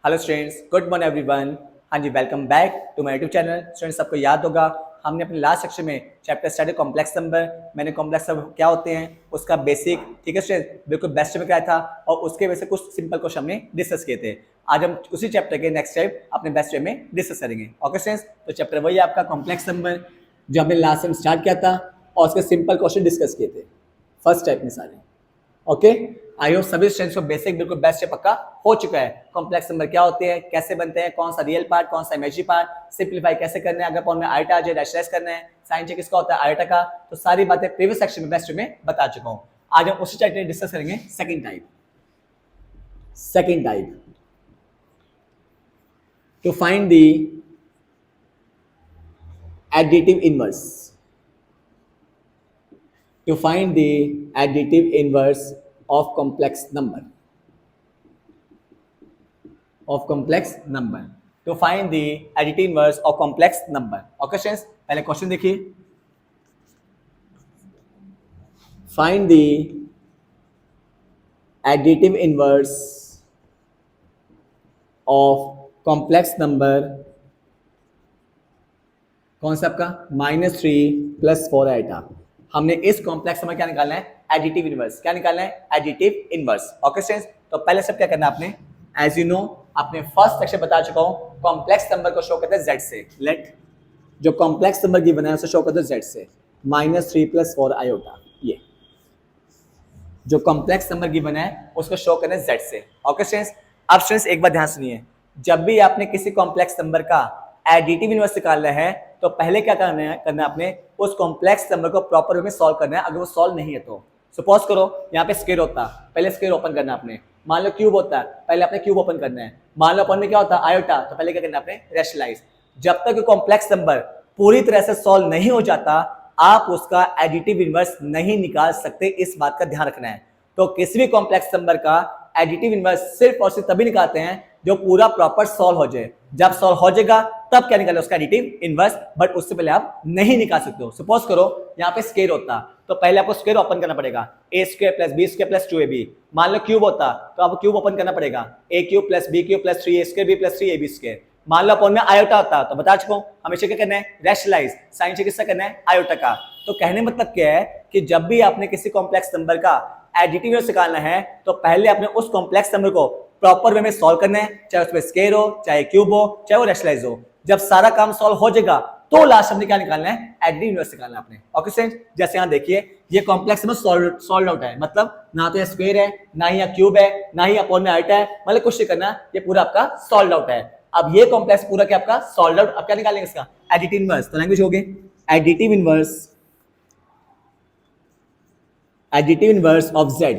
Hello students, good morning everyone. हाँ जी, welcome back to my YouTube channel. Students, सबको याद होगा हमने अपने लास्ट सेक्शन में चैप्टर स्टडी कॉम्प्लेक्स नंबर, मैंने कॉम्प्लेक्स नंबर क्या होते हैं उसका बेसिक, ठीक है स्टूडेंट्स, बिल्कुल बेस्ट में क्या था और उसके वजह से कुछ सिंपल क्वेश्चन हमने डिस्कस किए थे। आज हम उसी चैप्टर के नेक्स्ट टाइप अपने बेस्ट वे में डिस्कस करेंगे। ओके स्टूडेंट्स, तो चैप्टर वही है आपका कॉम्प्लेक्स नंबर जो हमने लास्ट टाइम स्टार्ट किया था और उसके सिंपल क्वेश्चन डिस्कस किए थे फर्स्ट टाइप में सारे। ओके, आई होप सभी स्टूडेंट्स को बेसिक बिल्कुल बेस्ट से पक्का हो चुका है। कॉम्प्लेक्स नंबर क्या होते हैं, कैसे बनते हैं, कौन सा रियल पार्ट, कौन सा इमेजिनरी पार्ट, सिंपलीफाई कैसे करना है, अगर फॉर्म में आयोटा आ जाए रैशनलाइज करना है, साइन चेक किसका होता है आयोटा का, तो सारी बातें प्रीवियस सेक्शन में बेस्ट में बता चुका हूं। आज हम उसी चैप्टर में डिस्कस करेंगे second type two find the additive inverse of complex number to find the additive inverse of complex number. Okay students, पहले क्वेश्चन देखिए, find the additive inverse of complex number, कौन सा आपका -3 + 4 आइटा। हमने इस complex number क्या निकालना है, एडिटिव इनवर्स। क्या निकालना है, एडिटिव इनवर्स। ओके स्टूडेंट्स, तो पहले सब क्या करना है आपने, एज यू नो आपने फर्स्ट सेक्शन बता चुका हूं, कॉम्प्लेक्स नंबर को शो करते हैं z से। लेट जो कॉम्प्लेक्स नंबर गिवन है उसे शो करते हैं z से, -3 + 4 आयोटा। ये जो कॉम्प्लेक्स नंबर गिवन है उसको शो करना है z से। ओके स्टूडेंट्स, अब स्टूडेंट्स एक बात ध्यान सुनिए, जब भी आपने किसी कॉम्प्लेक्स नंबर का एडिटिव इनवर्स निकालना है तो पहले क्या करना है आपने उस कॉम्प्लेक्स नंबर को प्रॉपर वे में सॉल्व करना है। अगर वो सॉल्व नहीं है तो सपोज करो यहाँ पे स्क्वायर होता, पहले स्क्वायर ओपन करना है आपने। मान लो क्यूब होता है, पहले आपने क्यूब ओपन करना है। मान लो अपन में क्या होता है आयोटा, तो पहले क्या करना है आपने रैशनलाइज। जब तक कॉम्प्लेक्स नंबर पूरी तरह से सॉल्व नहीं हो जाता आप उसका एडिटिव इनवर्स नहीं निकाल सकते, इस बात का ध्यान रखना है। तो किसी भी कॉम्प्लेक्स नंबर का एडिटिव इनवर्स सिर्फ और सिर्फ तभी निकालते हैं जो पूरा प्रॉपर सॉल्व हो जाए। जब सॉल्व हो जाएगा तब क्या निकाले उसका एडिटिव इनवर्स, बट उससे पहले आप नहीं निकाल सकते हो। सपोज करो यहाँ पे स्क्वायर होता तो पहले आपको स्क्वायर ओपन करना पड़ेगा, a² + b² + 2ab। मान लो क्यूब होता तो आपको क्यूब ओपन करना पड़ेगा, a³ + b³ + 3a² b + 3ab²। मान लो अपन में आयोटा होता तो बता चुका हूं हमेशा क्या करना है रैशनलाइज, साइन से किसका करना है आयोटा का। तो कहने मतलब क्या है कि जब भी आपने किसी कॉम्प्लेक्स नंबर का एडिटिव इनवर्स निकालना है तो पहले आपने उस कॉम्प्लेक्स नंबर को प्रॉपर वे में सॉल्व करना है, चाहे उसमें स्क्वायर हो, चाहे क्यूब हो, चाहे वो रैशनलाइज हो। जब सारा काम सॉल्व हो जाएगा तो लास्ट हमने क्या निकालना है, एडिटिव इनवर्स निकालना है आपने। ओके स्टूडेंट्स, जैसे यहाँ देखिए ये कॉम्प्लेक्स नंबर सॉल्व आउट है, मतलब ना तो ये स्क्वायर है, ना ही क्यूब है, ना ही अपॉन में आयोटा है, मतलब कुछ नहीं करना, ये पूरा आपका सॉल्व आउट है। अब ये कॉम्प्लेक्स पूरा क्या आपका सॉल्व आउट, अब क्या निकालेंगे इसका एडिटिव इनवर्स। तो लैंग्वेज हो गई एडिटिव इनवर्स ऑफ z।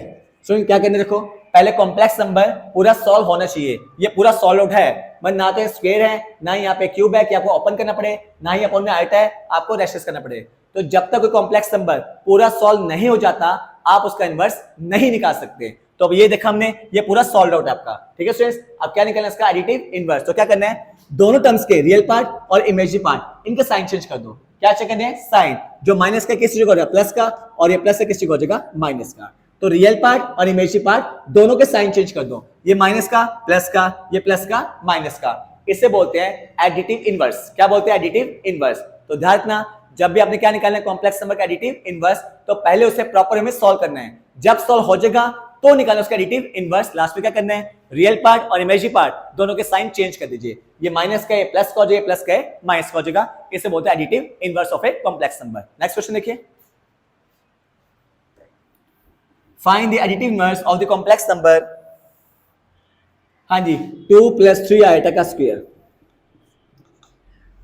सो क्या करने देखो, पहले कॉम्प्लेक्स नंबर पूरा सॉल्व होना चाहिए, ये पूरा सॉल्व आउट है, मतलब ना तो स्क्वायर है, ना ही यहाँ पे क्यूब है कि आपको ओपन करना पड़े, ना ही अपॉन में आयता है आपको रैशनलाइज करना पड़े। तो जब तक कोई कॉम्प्लेक्स नंबर पूरा सॉल्व नहीं हो जाता आप उसका इनवर्स नहीं निकाल सकते। तो अब ये देखा हमने, ये पूरा सॉल्व आउट है आपका, ठीक है स्टूडेंट्स। अब क्या निकालना है इसका एडिटिव इनवर्स। तो क्या करना है, दोनों टर्म्स के रियल पार्ट और इमेजिनरी पार्ट इनका साइन चेंज कर दो। क्या चेक करना है, साइन, जो माइनस का किस चीज को प्लस का, और ये प्लस का किस चीज हो जाएगा माइनस का। तो रियल पार्ट और इमेजिनरी पार्ट दोनों के साइन चेंज कर दो, ये माइनस का प्लस का, ये प्लस का माइनस का। इसे बोलते हैं एडिटिव इनवर्स। क्या बोलते हैं, एडिटिव इनवर्स। तो ध्यान रखना, जब भी आपने क्या निकालना है कॉम्प्लेक्स नंबर का एडिटिव इनवर्स तो पहले उसे प्रॉपर वे में सॉल्व करना है। जब सॉल्व हो जाएगा तो निकालना उसका एडिटिव इनवर्स। लास्ट में क्या करना है, रियल पार्ट और इमेजिनरी पार्ट दोनों के साइन चेंज कर दीजिए, ये माइनस का ये प्लस का हो जाएगा, प्लस का ये माइनस का हो जाएगा। इसे बोलते हैं additive inverse of a complex number. Next question देखिए, find the additive inverse of the complex number. हाँ जी, 2 + 3 आयोटा का स्क्वायर,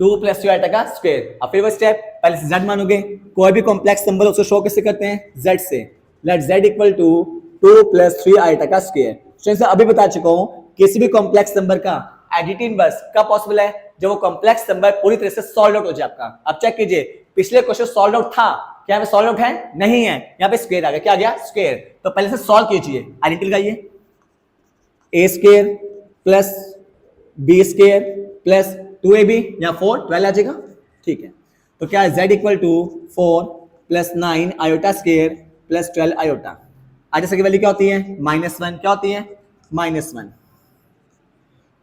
2 + 3 आयोटा का स्क्वायर। अब फिर वो स्टेप, पहले से z मानोगे, कोई भी कॉम्प्लेक्स नंबर उसको शो कैसे करते हैं, z से। लेट z = 2 + 3 आयोटा का स्क्वायर। स्टूडेंट्स अभी बता चुका हूं किसी भी कॉम्प्लेक्स नंबर का एडिटिव इनवर्स कब पॉसिबल है, जब वो कॉम्प्लेक्स नंबर पूरी तरह से सॉल्व आउट हो जाए आपका। अब चेक कीजिए, पिछले क्वेश्चन सॉल्व आउट था, क्या यहाँ पे सॉल्व आउट है, नहीं है, यहाँ पे स्क्वायर आ गया, क्या आ गया स्क्वायर। तो पहले से सॉल्व कीजिए, एडिटिव लगाइए, a² + b² + 2ab या 4 12 आ जाएगा, ठीक है। तो क्या है, z = 4 + 9 आयोटा स्क्वायर + 12 आयोटा। आज की वैल्यू क्या होती है, -1। क्या होती है, -1।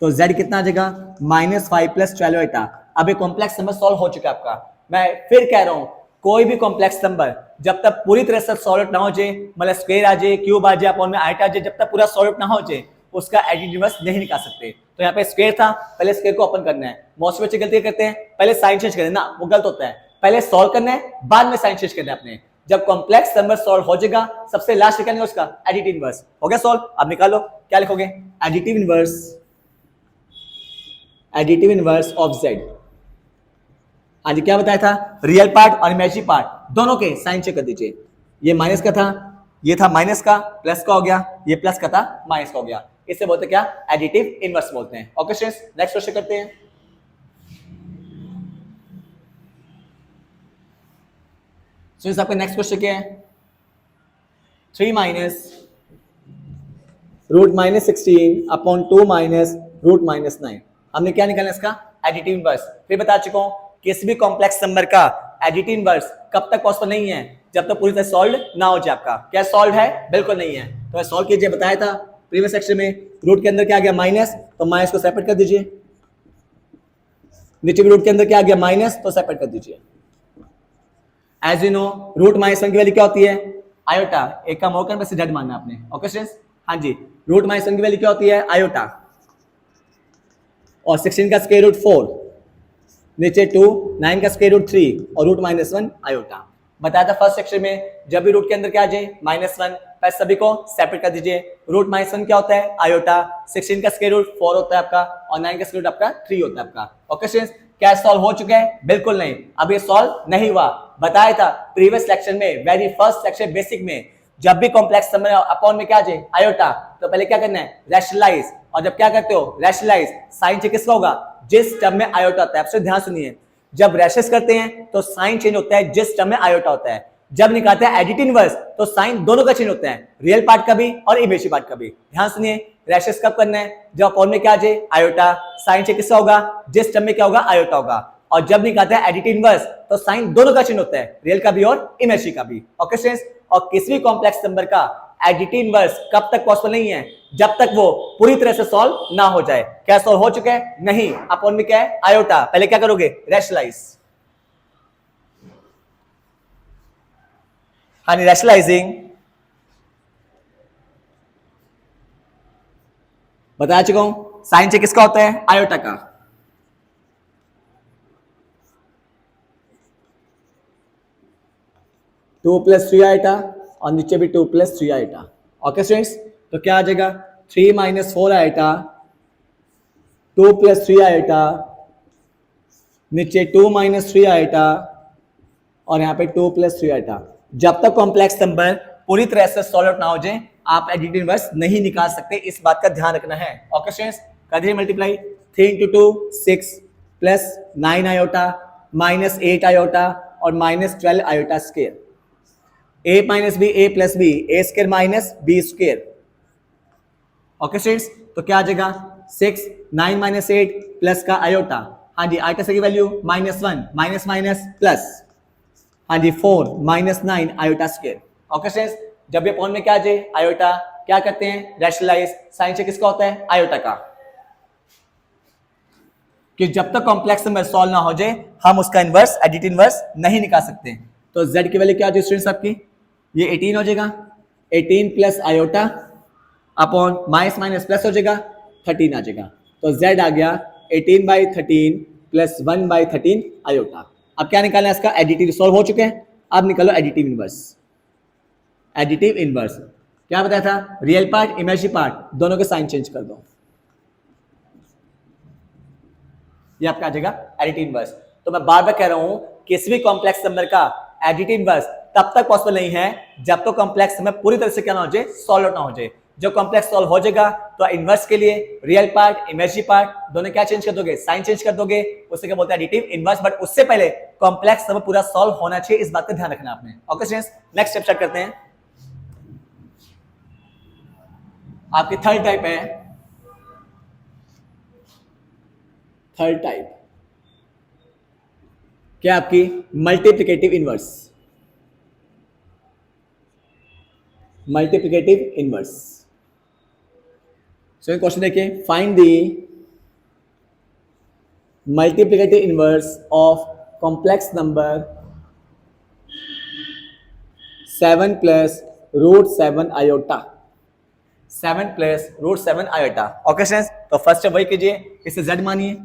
तो z कितना आ जाएगा -5 + 12 आइटा। अब ये कॉम्प्लेक्स नंबर सॉल्व हो चुका है आपका। मैं फिर कह रहा हूं कोई भी कॉम्प्लेक्स नंबर जब तक पूरी तरह से सॉल्व ना हो जाए, मतलब स्क्वायर आ जाए, क्यूब आ जाए, अपॉन में आइटा आ जाए, जब तक पूरा सॉल्व ना हो जाए उसका एडिटिव इनवर्स नहीं निकाल सकते। तो यहाँ पे स्क्वायर था, पहले स्क्वायर को ओपन करना है। मोस्ट बच्चे गलती करते हैं, पहले साइन चेंज करना, वो गलत होता है। पहले सॉल्व करना है, बाद में साइन चेंज करना है अपने। जब कॉम्प्लेक्स नंबर सॉल्व हो जाएगा, सबसे लास्ट निकालेंगे उसका एडिटिव इनवर्स। हो गया सॉल्व? अब निकालो, क्या लिखोगे? Additive inverse, additive inverse of z। आज क्या बताया था? रियल पार्ट और इमेजिनरी पार्ट दोनों के साइन चेक कर दीजिए। ये माइनस का था, ये था माइनस का, प्लस का हो गया, ये प्लस का था, माइनस का हो गया। इसे बोलते क्या? एडिटिव इनवर्स बोलते हैं। ओके स्टूडेंट्स, नेक्स्ट क्वेश्चन करते हैं। स्टूडेंट्स आपका नेक्स्ट क्वेश्चन क्या है? 3 minus root minus 16 upon 2 minus root minus 9। हमने क्या निकाला इसका? Additive inverse. फिर बता चुका हूं किसी भी कॉम्प्लेक्स नंबर का एडिटिव इनवर्स कब तक पॉसिबल नहीं है? जब तक पूरी तरह सॉल्व ना हो जाए आपका। क्या सॉल्व है? बिल्कुल नहीं है। तो सॉल्व कीजिए, बताया था प्रीवियस सेक्शन में। रूट के अंदर क्या आ गया? माइनस, तो माइनस को सेपरेट कर दीजिए। नीचे भी रूट के अंदर क्या आ गया? माइनस, तो सेपरेट कर दीजिए। एज यू नो रूट -1 की वैल्यू क्या होती है? आयोटा। एक का मोकर में से z मानना आपने। ओके स्टूडेंट्स, हाँ जी, रूट -1 की वैल्यू क्या होती है? आयोटा। और 16 का स्क्वायर रूट 4, नीचे 2, 9 का स्क्वायर रूट 3 और रूट -1 आयोटा। बताया था फर्स्ट सेक्शन में, जब भी रूट के अंदर क्या आ जाए -1, पहले सभी को सेपरेट कर दीजिए। रूट -1 क्या होता है? आयोटा। 16 का स्क्वायर रूट 4 होता है आपका, और 9 का स्क्वायर रूट आपका 3 होता है आपका। ओके स्टूडेंट्स, क्या सॉल्व हो चुके हैं? बिल्कुल नहीं, अब ये सॉल्व नहीं हुआ। बताया था प्रीवियस सेक्शन में, वेरी फर्स्ट सेक्शन बेसिक में, जब भी कॉम्प्लेक्स नंबर अपॉन में क्या आ जाए? आयोटा, तो पहले क्या करना है? रैशनलाइज। और जब क्या करते हो? रैशनलाइज, साइन चेंज किसका होगा? जिस टर्म में आयोटा होता है। आपसे ध्यान सुनिए, जब रैशेस करते हैं तो साइन चेंज होता है जिस टर्म में आयोटा होता है। जब निकालते हैं एडिटिव इनवर्स तो साइन दोनों का चेंज होता है, रियल पार्ट का भी और इमेजिनरी पार्ट का भी। ध्यान सुनिए, रैशेस कब करना है? जब अपॉन में क्या आ जाए? आयोटा। साइन चेंज किसका होगा? जिस टर्म में क्या होगा? आयोटा होगा। और जब निकालते हैं एडिटिव इनवर्स तो साइन दोनों का चेंज होता है, रियल का भी और इमेजिनरी का भी। ओके स्टूडेंट्स, और किसी भी कॉम्प्लेक्स नंबर का एडिटिव इनवर्स कब तक पॉसिबल नहीं है? जब तक वो पूरी तरह से सॉल्व ना हो जाए। क्या सॉल्व हो चुका है? नहीं। अपॉन में क्या है? आयोटा। पहले क्या करोगे? रैशनलाइज। हाँ, रैशनलाइजिंग बता चुका हूं। साइन चेंज किसका होता है? आयोटा का। टू प्लस 3 आयोटा, और नीचे भी 2 + 3 आयोटा। ओके स्टूडेंट्स, तो क्या आ जाएगा? 3 - 4 आयोटा, 2 + 3 आयोटा, नीचे 2 - 3 आयोटा, और यहाँ पे 2 + 3 आयोटा। जब तक कॉम्प्लेक्स नंबर पूरी तरह से सॉल्व ना हो जाए, आप एडिटिव इनवर्स नहीं निकाल सकते। इस बात का ध्यान रखना है। ओके स्टूडेंट्स, कर दीजिए मल्टीप्लाई। 3 × 2 6 + 9 आयोटा, -8 आयोटा, और -12 iota square. a - b, a + b, a square minus b square. Okay students, तो क्या आ जाएगा? 6 9 - 8 प्लस का आयोटा। हाँ जी, आयोटा से की वैल्यू -1, माइनस माइनस प्लस। हाँ जी, 4 - 9 आयोटा स्क्वायर। ओके स्टूडेंट्स, जब ये पॉइंट में क्या आ जाए? आयोटा, क्या करते हैं? रैशनलाइज। साइन चेंज किसका होता है? आयोटा का। कि जब तक कॉम्प्लेक्स नंबर सॉल्व ना हो जाए, हम उसका इनवर्स, एडिटिव इनवर्स नहीं निकाल सकते। तो z की वैल्यू क्या आ जाए स्टूडेंट्स आपकी? ये 18 हो जाएगा, 18 plus iota upon minus minus plus हो जाएगा, 13 आ जाएगा। तो z आ गया 18/13 प्लस 1/13 आयोटा। अब क्या निकालना है इसका? एडिटिव। सॉल्व हो चुके हैं, अब निकालो एडिटिव इनवर्स। एडिटिव इनवर्स क्या बताया था? रियल पार्ट, इमेजिनरी पार्ट दोनों के साइन चेंज कर दो, ये आपका आ जाएगा एडिटिव इनवर्स। तो मैं बार बार कह रहा हूं, किसी भी कॉम्प्लेक्स नंबर का एडिटिव इनवर्स तब तक पॉसिबल नहीं है जब तो कॉम्प्लेक्स नंबर पूरी तरह से क्या ना हो जाए? सॉल्व ना हो जाए। जो कॉम्प्लेक्स सॉल्व हो जाएगा तो इनवर्स के लिए रियल पार्ट, इमेजिनरी पार्ट दोनों क्या चेंज कर दोगे? साइन चेंज कर दोगे। उससे क्या बोलते हैं? Additive inverse. बट उससे पहले कॉम्प्लेक्स नंबर पूरा सॉल्व होना चाहिए, इस बात का ध्यान रखना आपने। Okay students, next step start करते हैं। आपकी थर्ड टाइप है, थर्ड टाइप क्या आपकी? Multiplicative inverse. Multiplicative inverse. So question देखिए, find the multiplicative inverse of complex number 7 plus root 7 iota, 7 plus root 7 iota. Okay students, तो फर्स्ट वही कीजिए, इसे z मानिए,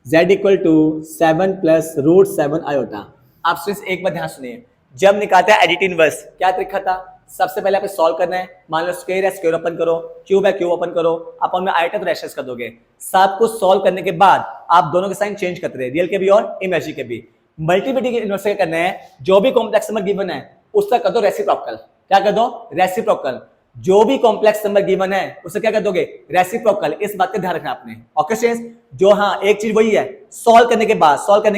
z equal to 7 plus root 7 iota. आप students एक बार ध्यान सुनिए, जब निकालते हैं एडिट इनवर्स क्या तरीका था, सबसे पहले आपको सॉल्व करना है, मान लो स्क्वायर है स्क्वायर ओपन करो, क्यूब है क्यूब ओपन करो, आप उनमें आयोटा तो रेशेस कर दोगे। सब कुछ सॉल्व करने के बाद आप दोनों के साइन चेंज करते रहे, रियल के भी और इमेजिनरी के भी। मल्टीप्लिकेटिव इनवर्स क्या करना है, जो भी कॉम्प्लेक्स नंबर गिवन है उसका कर दो रेसिप्रोकल। क्या कर दो, रेसिप्रोकल। जो भी कॉम्प्लेक्स नंबर गिवन है उसे क्या कर दोगे, रेसिप्रोकल। इस बात का ध्यान रखना आपने। ओके स्टूडेंट्स, जो हाँ एक चीज वही है, सॉल्व करने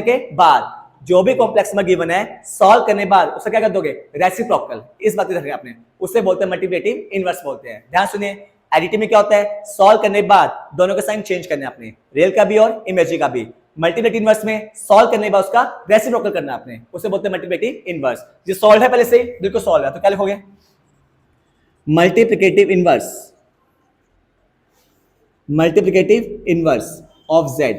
के बाद जो भी कॉम्प्लेक्स नंबर गिवन है सॉल्व करने के बाद उसे क्या कर दोगे, रेसिप्रोकल। इस बात का ध्यान रखना आपने, उसे बोलते हैं मल्टीप्लिकेटिव इनवर्स बोलते हैं। ध्यान सुनिए, एडिटिव में क्या होता है, सॉल्व करने के बाद दोनों के साइन चेंज करने आपने, रियल का भी और इमेजिनरी का भी। मल्टीप्लिकेटिव इनवर्स में सॉल्व करने के बाद उसका रेसिप्रोकल करना आपने, उसे बोलते हैं मल्टीप्लिकेटिव इनवर्स। जो सॉल्व है पहले से बिल्कुल सॉल्व है, तो क्या लिखोगे, मल्टीप्लिकेटिव इनवर्स ऑफ z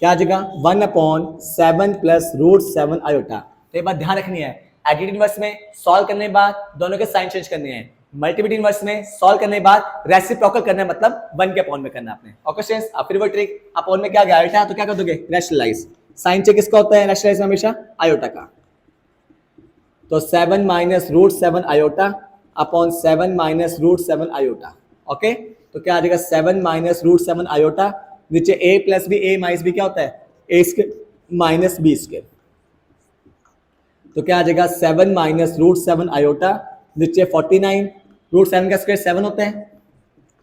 क्या आ जाएगा, 1/7 प्लस रूट 7 आयोटा। तो ये बात ध्यान रखनी है, एडिटिव इनवर्स में सॉल्व करने के बाद दोनों के साइन चेंज करने हैं, मल्टीप्लिकेटिव इनवर्स में सॉल्व करने के बाद रेसिप्रोकल करना है, मतलब 1 के अपॉन में करना आपने। ओके स्टूडेंट्स, अब फिर वो ट्रिक, अपॉन में क्या गया आयोटा, तो क्या कर दोगे, रैशनलाइज। साइन चेक किसका होता है, रैशनलाइज हमेशा आयोटा का। तो 7 minus root 7 iota upon 7 minus root 7 iota. Okay, तो क्या आ जाएगा, 7 माइनस रूट 7 आयोटा, नीचे a plus B, a minus B क्या होता है, a square minus B square. तो क्या आ जाएगा, 7 माइनस रूट 7 आयोटा, नीचे 49, रूट 7 का स्क्वायर 7 होता है,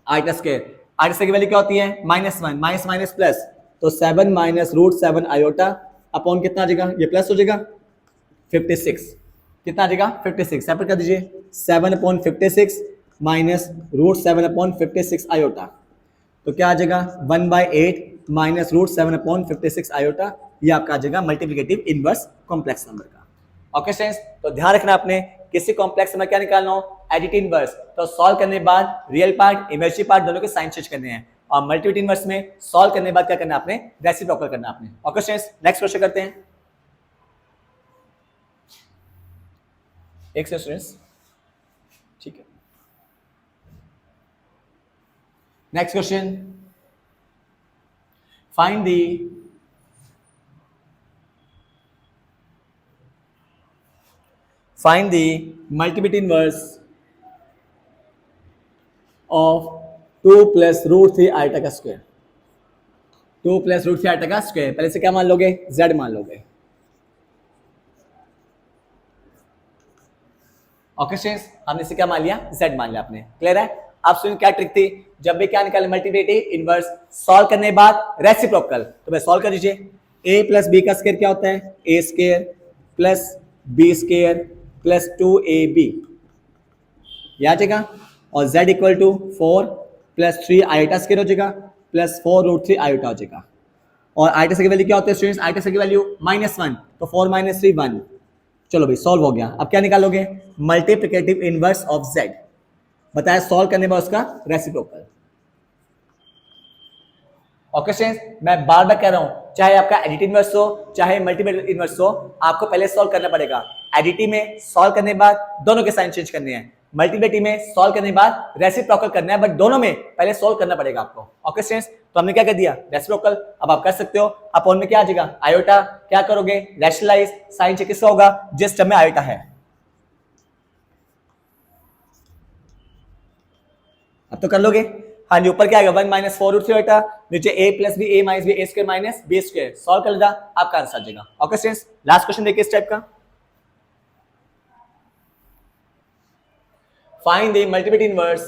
आयोटा स्क्वायर, आयोटा स्क्वायर की वैल्यू क्या होती है, -1, माइनस माइनस प्लस, तो 7 माइनस रूट 7 आयोटा अपॉन कितना आ जाएगा, ये प्लस हो जाएगा 56, कितना आ जाएगा 56, सेपरेट कर दीजिए, 7/56 माइनस रूट 7/56 आयोटा। तो क्या आ जाएगा, 1/8 माइनस रूट 7/56 आयोटा। ये आपका आ जाएगा मल्टीप्लिकेटिव इनवर्स कॉम्प्लेक्स नंबर का। ओके स्टूडेंट्स, तो ध्यान रखना आपने, किसी कॉम्प्लेक्स नंबर क्या निकालना हो, एडिटिव इनवर्स, तो सॉल्व करने के बाद रियल पार्ट इमेजिनरी पार्ट दोनों के साइन चेंज करने हैं, और मल्टीप्लिकेटिव इनवर्स में सॉल्व करने के बाद क्या करना है आपने, रेसिप्रोकल करना है आपने। ओके स्टूडेंट्स, नेक्स्ट क्वेश्चन करते हैं। एक से स्टूडेंट्स, ठीक है, next question, find the multiplicative inverse of 2 plus root 3 iota का स्क्वायर। 2 प्लस रूट 3 आयोटा का स्क्वायर, पहले से क्या मान लोगे, z मान लोगे। ओके स्टूडेंट्स, हमने इसे क्या मान लिया, z मान लिया आपने, क्लियर है। अब सुनिए क्या ट्रिक थी, जब भी क्या निकाले मल्टीप्लिकेटिव इनवर्स, सॉल्व करने के बाद रेसिप्रोकल, तो मैं सॉल्व कर दीजिए, a प्लस बी का स्क्वायर क्या होता है, a square plus B square plus 2ab, याद जाएगा, और z equal to 4 plus 3 iota square हो जाएगा प्लस 4 रूट 3 आयोटा हो जाएगा। और आयोटा की वैल्यू क्या होती है स्टूडेंट्स, आयोटा की वैल्यू -1, तो 4 माइनस 3 1। चलो भाई सॉल्व हो गया। अब क्या निकालोगे, मल्टीप्लिकेटिव इनवर्स ऑफ z, बताया सॉल्व करने में उसका रेसिप्रोकल। ओके स्टूडेंट्स, मैं बार बार कह रहा हूं, चाहे आपका एडिटिव इनवर्स हो चाहे मल्टीप्लिकेटिव इनवर्स हो, आपको पहले सॉल्व करना पड़ेगा। एडिटिव में सॉल्व करने के बाद दोनों के साइन चेंज करने हैं, मल्टीप्लिकेटिव में सॉल्व करने के बाद रेसिप्रोकल करना है, बट दोनों में पहले सॉल्व करना पड़ेगा आपको। ओके स्टूडेंट्स, तो हमने क्या कर दिया, रेसिप्रोकल। अब आप कर सकते हो, अपॉन में क्या आ जाएगा, आयोटा, क्या करोगे, रैशनलाइज, साइन चेक किसका होगा, जिस टर्म में आयोटा है। अब तो कर लोगे, हाँ जी, ऊपर क्या आएगा, 1 माइनस 4 रूट 3 आयोटा, नीचे a plus B, a minus B, a square minus b square, solve कर लेगा, आपका आंसर आ जाएगा। ओके स्टूडेंट्स, लास्ट क्वेश्चन देखिए इस टाइप का, find the multiplicative inverse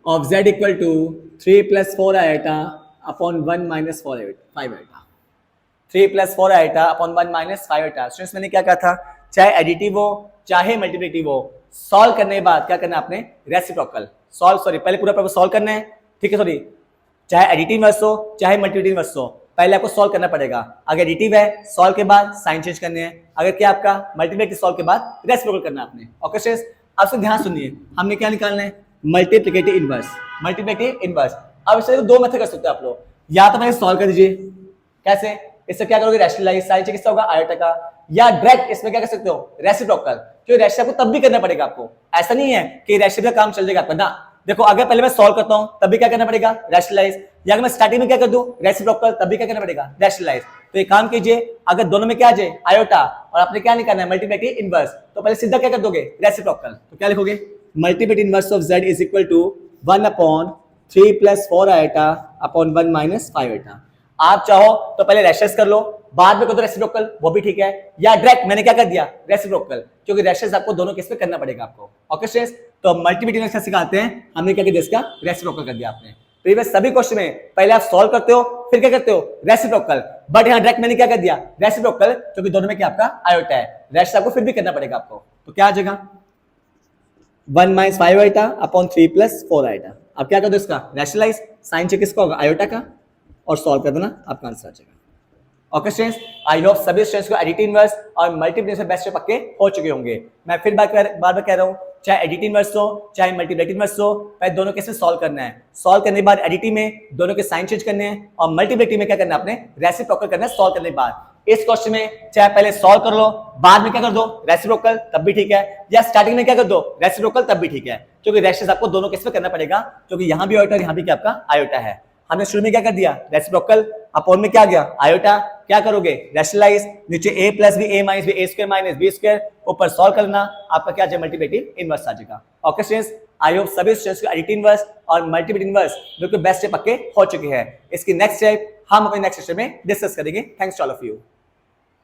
of z equal to 3 plus 4 iota upon 1 minus 5 iota. 3 plus 4 iota upon 1 minus 5 iota. Students, मैंने क्या कहा था, चाहे एडिटिव हो चाहे मल्टीप्लिकेटिव हो, सॉल्व करने के बाद क्या करना है आपने, रेसिप्रोकल। पहले पूरा सॉल्व करना है, ठीक है, चाहे एडिटिव इनवर्स हो चाहे मल्टीप्लिकेटिव इनवर्स हो, पहले आपको सॉल्व करना पड़ेगा। अगर एडिटिव है सॉल्व के बाद साइन चेंज करने हैं, अगर क्या आपका मल्टीप्लिकेटिव सॉल्व के बाद रेसिप्रोकल करना है आपने। ओके स्टूडेंट्स, अब से ध्यान सुनिए, हमने क्या निकालना है, मल्टीप्लिकेटिव इनवर्स। मल्टीप्लिकेटिव इनवर्स अब इससे दो मेथड कर सकते हो आप लोग, या तो पहले सॉल्व कर दीजिए, कैसे, इससे क्या करोगे रैशनलाइज, साइन से किसका होगा आयोटा का, या डायरेक्ट इसमें क्या कर सकते हो रेसिप्रोकल, क्योंकि रेशनल आपको तब भी करना पड़ेगा आपको, ऐसा नहीं है कि रेशनल का काम चल जाएगा आपका ना। देखो अगर पहले मैं सॉल्व करता हूं तब भी क्या करना पड़ेगा रैशनलाइज, या अगर मैं स्टार्टिंग में क्या कर दूं रेसिप्रोकल तब भी क्या करना पड़ेगा रैशनलाइज। तो एक काम कीजिए, अगर दोनों में क्या आ जाए आयोटा और आपने क्या निकालना है मल्टीप्लिकेटिव इनवर्स, तो पहले सीधा क्या कर दोगे रेसिप्रोकल, तो क्या लिखोगे multiplicative inverse of z is equal to 1/3 + 4 iota upon 1 - 5 iota. आप चाहो तो पहले रेशनलाइज कर लो, बाद में कर दो रेसिप्रोकल, वो भी ठीक है, या डायरेक्ट मैंने क्या कर दिया रेसिप्रोकल, क्योंकि रेशनलाइज आपको दोनों केस में करना पड़ेगा आपको। ओके स्टूडेंट्स, तो मल्टीप्लिकेटिव इनवर्स सिखाते हैं, हमने क्या किया इसका रेसिप्रोकल कर दिया आपने। प्रीवियस सभी क्वेश्चन में पहले आप सॉल्व करते हो फिर क्या करते हो रेसिप्रोकल, बट यहाँ डायरेक्ट मैंने क्या कर दिया रेसिप्रोकल, क्योंकि दोनों में क्या आपका आयोटा है, रेशनलाइज आपको फिर भी करना पड़ेगा आपको। तो क्या आ जाएगा 1 - 5 आयोटा अपॉन 3 + 4 आयोटा। अब क्या कर दो इसका रैशनलाइज, साइन से किसका होगा आयोटा का, और सॉल्व कर देना, आपका आंसर आ जाएगा। ओके स्टूडेंट्स, आई होप सभी स्टूडेंट्स को एडिटिव इनवर्स और मल्टीप्लिकेटिव इनवर्स बेस्ट पक्के हो चुके होंगे। मैं फिर बार बार कह रहा हूं, चाहे एडिटिव इनवर्स हो चाहे मल्टीप्लिकेटिव इनवर्स हो, पहले दोनों केस में सॉल्व करना है, सॉल्व करने के बाद एडिटिव में दोनों के साइन चेंज करने हैं, और मल्टीप्लिकेटिव में क्या करना है आपने रेसिप्रोकल करना है सॉल्व करने के बाद। इस क्वेश्चन में चाहे पहले सॉल्व कर लो बाद में क्या कर दो रेसिप्रोकल तब भी ठीक है, या स्टार्टिंग में क्या कर दो रेसिप्रोकल तब भी ठीक है, क्योंकि रेशनलाइज आपको दोनों केस में करना पड़ेगा, क्योंकि यहां भी आयोटा और यहां भी क्या आपका आयोटा है। हमने शुरू में क्या कर दिया रेसिप्रोकल, अपॉन में क्या आ गया आयोटा, क्या करोगे रैशनलाइज, नीचे a + b a - b a² - b², ऊपर सॉल्व करना, आपका क्या आ जाएगा मल्टीप्लिकेटिव इनवर्स आ जाएगा। ओके स्टूडेंट्स, आई होप सभी स्टूडेंट्स को एडिटिव इनवर्स और मल्टीप्लिकेटिव इनवर्स बिल्कुल बेस्ट पक्के हो चुके हैं। इसकी नेक्स्ट स्टेप हम अपने नेक्स्ट सेशन में डिस्कस करेंगे। Thanks to all of you.